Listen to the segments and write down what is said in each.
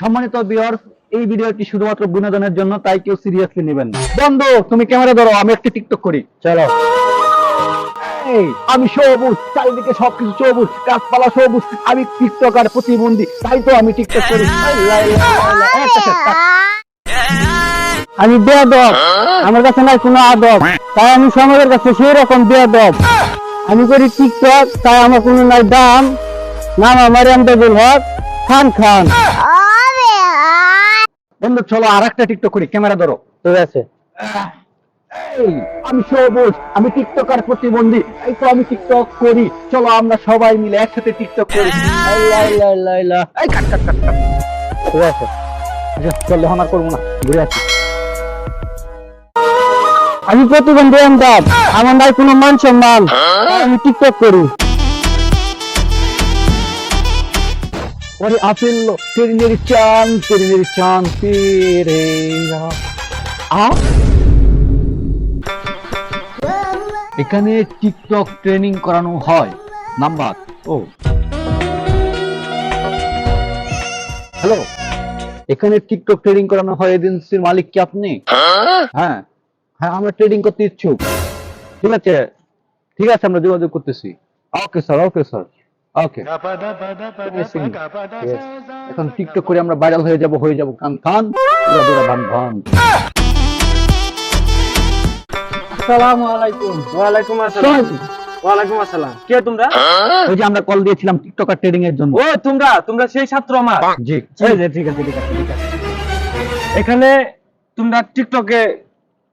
সম্মানিত ভিউয়ার্স, এই ভিডিওটি শুধুমাত্র বিনোদনের জন্য, তাই কেউ সিরিয়াসলি নেবেন না। বন্ধু, তুমি ক্যামেরা ধরো, আমি একটি টিকটক করি। চলো। এই, আমি সবুজ, চারিদিকে সবকিছু সবুজ, গাছপালা সবুজ, আমি টিকটকার প্রতিবন্ধী, তাই তো আমি টিকটক করি। আমি বেয়াদব, আমার কাছে নাই কোনো আদব, তাই আমি সমাজের কাছে সেই রকম বেয়াদব। আমি করি টিকটক, তাই আমার কোনো নাই দাম। নাম আমার এমদাদুল হক খান খান। বন্ধু চলো আর একটা টিকটক করি, ক্যামেরা ধরো। ঠিক আছে। এই, আমি সবুজ, আমি টিকটকার প্রতিবন্ধী, তাই তো আমি টিকটক করি। চলো আমরা সবাই মিলে একসাথে টিকটক করি। এই, কাট কাট কাট কাট। ঠিক আছে। আচ্ছা, চল এখন আর করবো না, ঘুরে আসি। আমি প্রতিবন্ধী এমদাদ, আমার নাই কোনো মান সম্মান, তাই আমি টিকটক করি। ওরে আপেল লো, তেরি মেরি চান, তেরি মেরি চান, তেরে এখানে টিকটক ট্রেনিং করানো হয়। নাম্বার ও হ্যালো, এখানে টিকটক ট্রেনিং করানো হয়, এজেন্সির মালিক কি আপনি? হ্যাঁ হ্যাঁ, আমরা ট্রেনিং করতে ইচ্ছুক। ঠিক আছে ঠিক আছে, আমরা যোগাযোগ করতেছি। ওকে স্যার, ওকে স্যার, ওকে। এখন টিকটক করে আমরা ভাইরাল হয়ে যাব কান খান, পুরা পুরা ভান ভান। আসসালামু আলাইকুম। ওয়ালাইকুম আসসালাম। ওয়ালাইকুম আসসালাম। কে তোমরা? ওই যে আমরা কল দিয়েছিলাম টিকটকার ট্রেনিং এর জন্য। ও তোমরা সেই ছাত্র আমার। জি এই যে, ঠিক আছে ঠিক আছে ঠিক আছে। এখানে তোমরা টিকটকে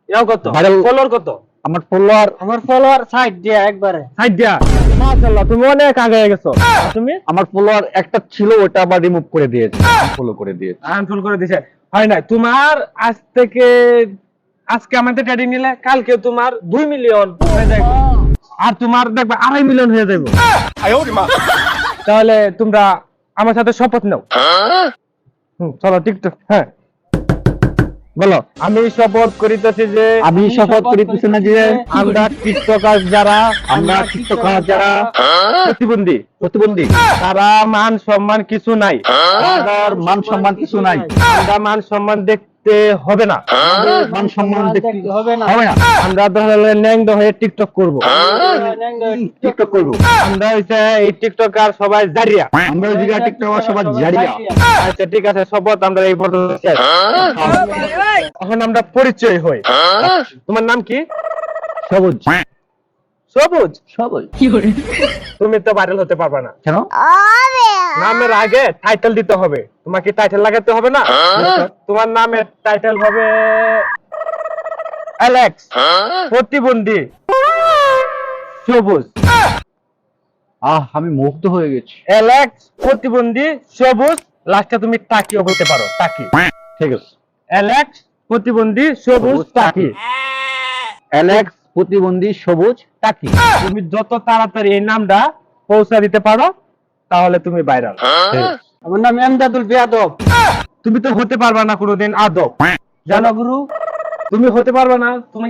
ইয়াও কত? Viral- ফলোয়ার কত? আমার ফলোয়ার, আমার ফলোয়ার সাইড দিয়া একবারে। সাইড দিয়া। মাশাআল্লাহ, তুমি অনেক আগে গেছো। তুমি আমার ফলোয়ার একটা ছিল, ওটা আবার রিমুভ করে দিয়েছে, ফলো করে দিয়েছে। আনফল করে দিছে। হয় না, তোমার আজকে আমাদের ট্রেডিং নিলে কালকে তোমার 2 মিলিয়ন হয়ে যাবে, আর তোমার দেখবে 2.5 মিলিয়ন হয়ে যাবে। তাহলে তোমরা আমার সাথে শপথ নাও। চলো টিকটক। হ্যাঁ বলো। আমি শপথ করিতেছি যে আমি শপথ করিতেছি না যে আমরা টিকটকার যারা যারা প্রতিবন্ধী প্রতিবন্ধী, তারা মান সম্মান কিছু নাই। তাদের মান সম্মান কিছু নাই। আমরা মান সম্মান দেখতে হবে না। মান সম্মান দেখতে হবে না। আমরা ধরলে ন্যাংদ হয়ে টিকটক করব। টিকটক করবো আমরা হইছে এই টিকটকার সবাই জারিয়া। আমরা ওই জায়গায় টিকটক সবাই জারিয়া। আচ্ছা ঠিক আছে, শপথ আমরা এই পর্যন্ত শেষ। এখন আমরা পরিচয় হই। তোমার নাম কি? সবুজ সবুজ। সবুজ। তুমি তো ভাইরাল হতে পারবে না। কেন? নামের আগে টাইটেল দিতে হবে। তোমাকে টাইটেল লাগাতে হবে না? তোমার নামের টাইটেল হবে অ্যালেক্স প্রতিবন্ধী সবুজ। আমি মুগ্ধ হয়ে গেছি। অ্যালেক্স প্রতিবন্ধী সবুজ, লাস্টে তুমি টাকিও বলতে পারো। টাকি। ঠিক আছে। অ্যালেক্স প্রতিবন্ধী সবুজ টাকি। অ্যালেক্স প্রতিবন্ধী সবুজ টাকি। তুমি যত তাড়াতাড়ি এই নামটা পৌঁছা দিতে পারো, তাহলে তুমি ভাইরাল। আমার নাম এমদাদুল বেয়াদব। তুমি তো হতে পারবা না কোনোদিন আদব, জানো গুরু? তুমি হতে পারবে না। তুমি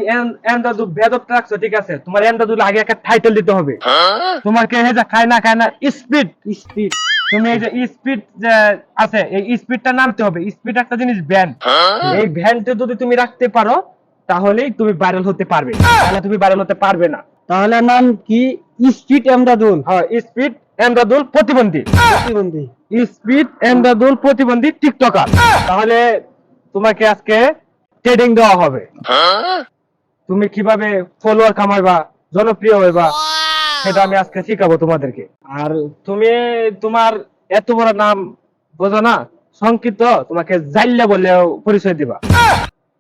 এমদাদুল বেয়াদব রাখছো, ঠিক আছে। তোমার এমদাদুল আগে একটা টাইটেল দিতে হবে। তোমাকে এই যে খায় না স্পিড স্পিড, তুমি এই যে স্পিড যে আছে, এই স্পিডটা নামতে হবে। স্পিড একটা জিনিস ব্যান্ড, এই ব্যান্ডটা যদি তুমি রাখতে পারো তাহলেই তুমি ভাইরাল হতে পারবে, তাহলে তুমি ভাইরাল হতে পারবে না। তাহলে নাম কি? স্পিড এমদাদুল। হ্যাঁ, স্পিড এমদাদুল প্রতিবন্ধী। প্রতিবন্ধী স্পিড এমদাদুল প্রতিবন্ধী টিকটকার। তাহলে তোমাকে আজকে ট্রেডিং দেওয়া হবে। তুমি কিভাবে ফলোয়ার কামাইবা, জনপ্রিয় হইবা, সেটা আমি আজকে শিখাবো তোমাদেরকে। আর তুমি তোমার এত বড় নাম বোঝো না, সংক্ষিপ্ত তোমাকে জাইল্লা বলেও পরিচয় দিবা।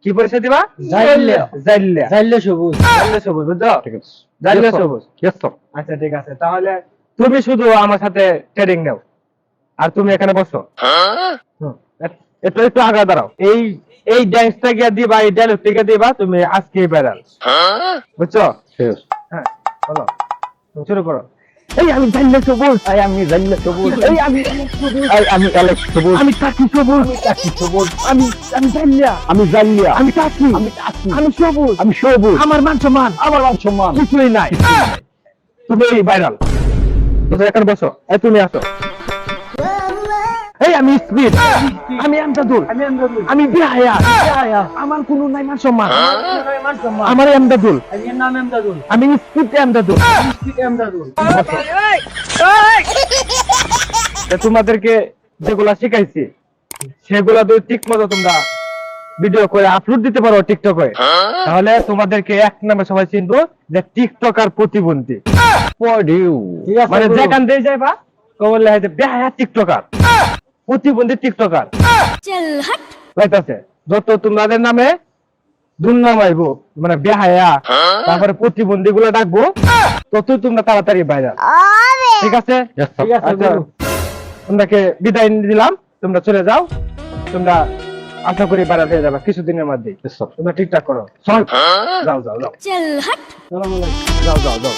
কি পরিচয় দিবা? জাইল্লা। জাইল্লা। জাইল্লা সবুজ। জাইল্লা সবুজ, বুঝছো? ঠিক আছে। জাইল্লা সবুজ। Yes, sir. আচ্ছা ঠিক আছে, তাহলে তুমি শুধু আমার সাথে ট্রেডিং নাও, আর তুমি এখানে বসো। একটু একটু আগে দাঁড়াও। এই ড্যান্সটা গিয়ে দিবা, এই ডায়লগটা গিয়ে দিবা, তুমি আজকে ভাইরাল, বুঝছো? Yes. হ্যাঁ বলো, শুরু করো। এই আমি জাইল্লা সবুজ। আমি জাইল্লা সবুজ। আমি আমি অ্যালেক্স সবুজ। আমি টাকি সবুজ। টাকি সবুজ। আমি জাইল্লা। আমি জাইল্লা। আমি টাকি। আমি টাকি। আমি সবুজ। আমি সবুজ। আমার মান সম্মান আমার মান সম্মান কিছুই নাই। তুমি ভাইরাল। এখানে বসো। এই তুমি আসো। এই আমি স্পিড, আমি এমদাদুল, আমি বিহায়া, আমার কোনো নাই মান সম্মান, আমার এমদাদুল, আমি স্পিড এমদাদুল। তোমাদেরকে যেগুলা শিখাইছি সেগুলা যদি ঠিক মতো তোমরা ভিডিও করে আপলোড দিতে পারো টিকটকে, তাহলে তোমাদেরকে এক নামে সবাই চিনবো যে টিকটকার প্রতিবন্ধী। মানে যেখান দিয়ে যাইবা কবর লেখাইতে বেহায়া টিকটকার, প্রতিবন্ধী টিকটকার রাইতাছে। যত তোমাদের নামে দুর্নাম আইব, মানে বেহায়া তারপরে প্রতিবন্ধী গুলো ডাকবো, তত তোমরা তাড়াতাড়ি বাইরে। ঠিক আছে, আচ্ছা, তোমরাকে বিদায় দিলাম, তোমরা চলে যাও। তোমরা আশা করি বাইরে হয়ে যাবে কিছুদিনের মধ্যে। তোমরা ঠিকঠাক করো, যাও যাও যাও যাও যাও যাও।